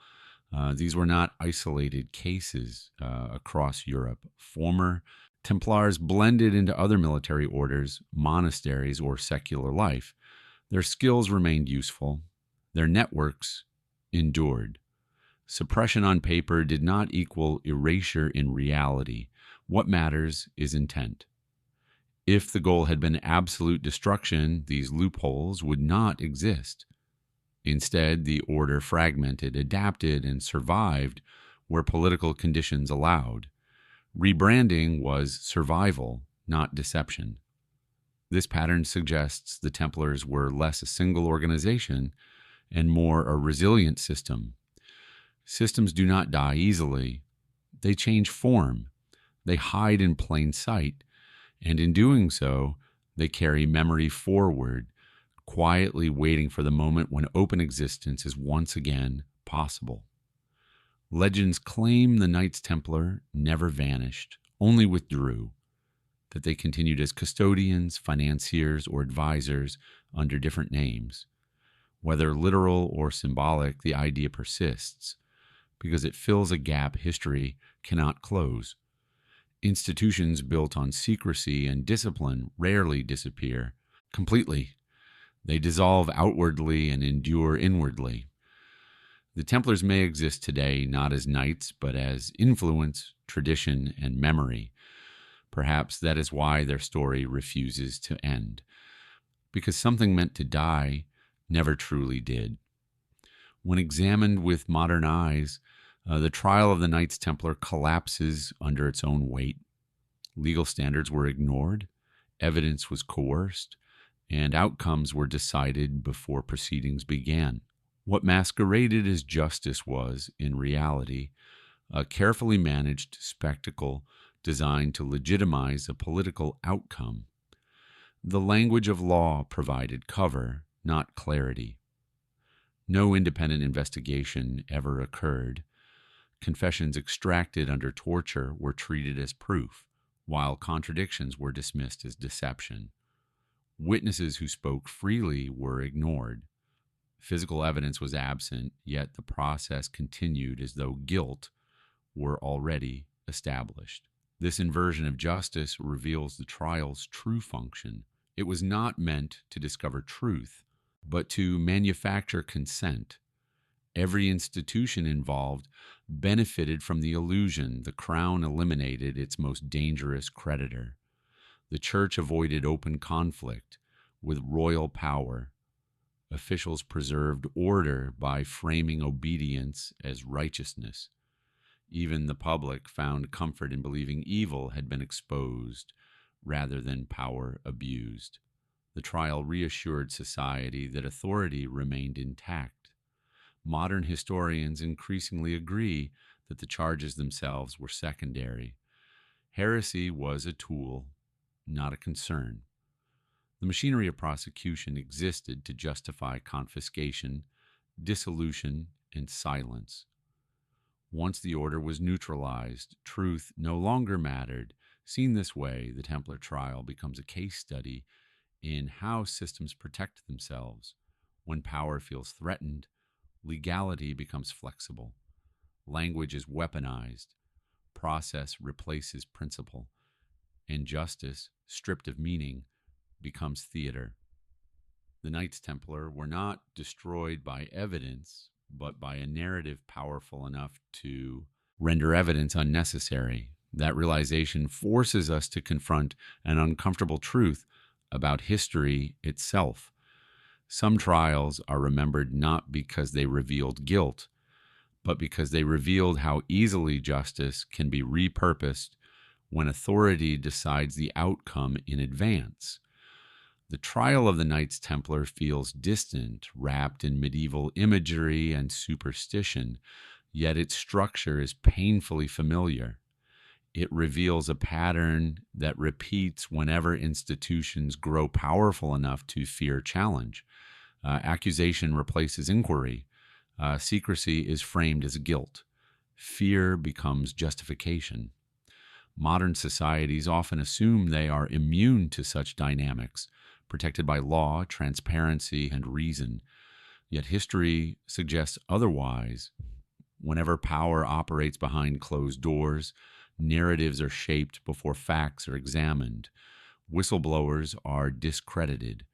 These were not isolated cases across Europe. Former Templars blended into other military orders, monasteries, or secular life. Their skills remained useful. Their networks endured. Suppression on paper did not equal erasure in reality. What matters is intent. If the goal had been absolute destruction, these loopholes would not exist. Instead, the order fragmented, adapted, and survived where political conditions allowed. Rebranding was survival, not deception. This pattern suggests the Templars were less a single organization and more a resilient system. Systems do not die easily. They change form. They hide in plain sight. And in doing so, they carry memory forward, quietly waiting for the moment when open existence is once again possible. Legends claim the Knights Templar never vanished, only withdrew, that they continued as custodians, financiers, or advisors under different names. Whether literal or symbolic, the idea persists because it fills a gap history cannot close. Institutions built on secrecy and discipline rarely disappear completely. They dissolve outwardly and endure inwardly. The Templars may exist today not as knights, but as influence, tradition, and memory. Perhaps that is why their story refuses to end, because something meant to die never truly did. When examined with modern eyes, the trial of the Knights Templar collapses under its own weight. Legal standards were ignored, evidence was coerced, and outcomes were decided before proceedings began. What masqueraded as justice was, in reality, a carefully managed spectacle designed to legitimize a political outcome. The language of law provided cover, not clarity. No independent investigation ever occurred. Confessions extracted under torture were treated as proof, while contradictions were dismissed as deception. Witnesses who spoke freely were ignored. Physical evidence was absent, yet the process continued as though guilt were already established. This inversion of justice reveals the trial's true function. It was not meant to discover truth, but to manufacture consent. Every institution involved benefited from the illusion the crown eliminated its most dangerous creditor. The church avoided open conflict with royal power. Officials preserved order by framing obedience as righteousness. Even the public found comfort in believing evil had been exposed rather than power abused. The trial reassured society that authority remained intact. Modern historians increasingly agree that the charges themselves were secondary. Heresy was a tool, not a concern. The machinery of prosecution existed to justify confiscation, dissolution, and silence. Once the order was neutralized, truth no longer mattered. Seen this way, the Templar trial becomes a case study in how systems protect themselves. When power feels threatened, legality becomes flexible. Language is weaponized. Process replaces principle. And justice, stripped of meaning, becomes theater. The Knights Templar were not destroyed by evidence, but by a narrative powerful enough to render evidence unnecessary. That realization forces us to confront an uncomfortable truth about history itself. Some trials are remembered not because they revealed guilt, but because they revealed how easily justice can be repurposed when authority decides the outcome in advance. The trial of the Knights Templar feels distant, wrapped in medieval imagery and superstition, yet its structure is painfully familiar. It reveals a pattern that repeats whenever institutions grow powerful enough to fear challenge. Accusation replaces inquiry. Secrecy is framed as guilt. Fear becomes justification. Modern societies often assume they are immune to such dynamics, protected by law, transparency, and reason. Yet history suggests otherwise. Whenever power operates behind closed doors, narratives are shaped before facts are examined. Whistleblowers are discredited.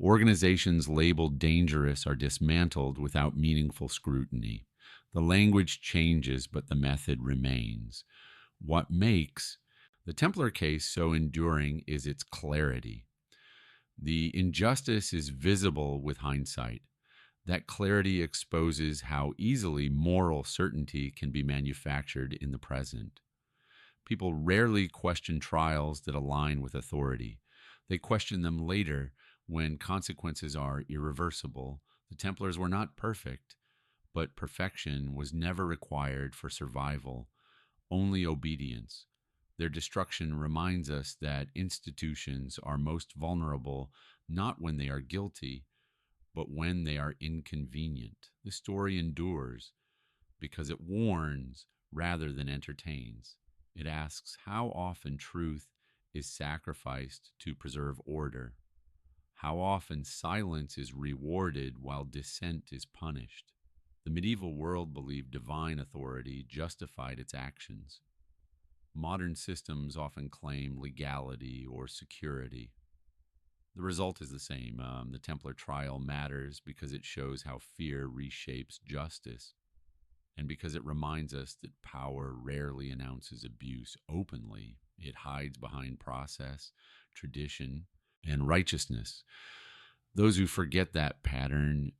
Organizations labeled dangerous are dismantled without meaningful scrutiny. The language changes, but the method remains. What makes the Templar case so enduring is its clarity. The injustice is visible with hindsight. That clarity exposes how easily moral certainty can be manufactured in the present. People rarely question trials that align with authority. They question them later when consequences are irreversible. The Templars were not perfect, but perfection was never required for survival, only obedience. Their destruction reminds us that institutions are most vulnerable not when they are guilty, but when they are inconvenient. The story endures because it warns rather than entertains. It asks how often truth is sacrificed to preserve order, how often silence is rewarded while dissent is punished. The medieval world believed divine authority justified its actions. Modern systems often claim legality or security. The result is the same. The Templar trial matters because it shows how fear reshapes justice, and because it reminds us that power rarely announces abuse openly. It hides behind process, tradition, and righteousness. Those who forget that pattern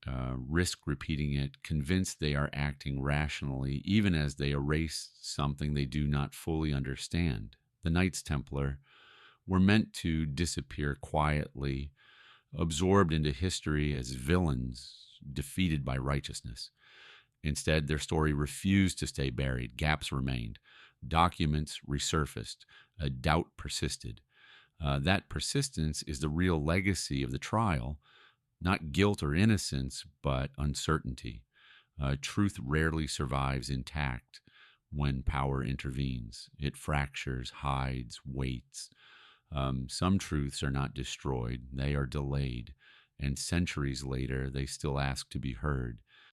risk repeating it, convinced they are acting rationally, even as they erase something they do not fully understand. The Knights Templar were meant to disappear quietly, absorbed into history as villains defeated by righteousness. Instead, their story refused to stay buried. Gaps remained. Documents resurfaced. A doubt persisted. That persistence is the real legacy of the trial, not guilt or innocence, but uncertainty. Truth rarely survives intact when power intervenes. It fractures, hides, waits. Some truths are not destroyed, they are delayed, and centuries later they still ask to be heard.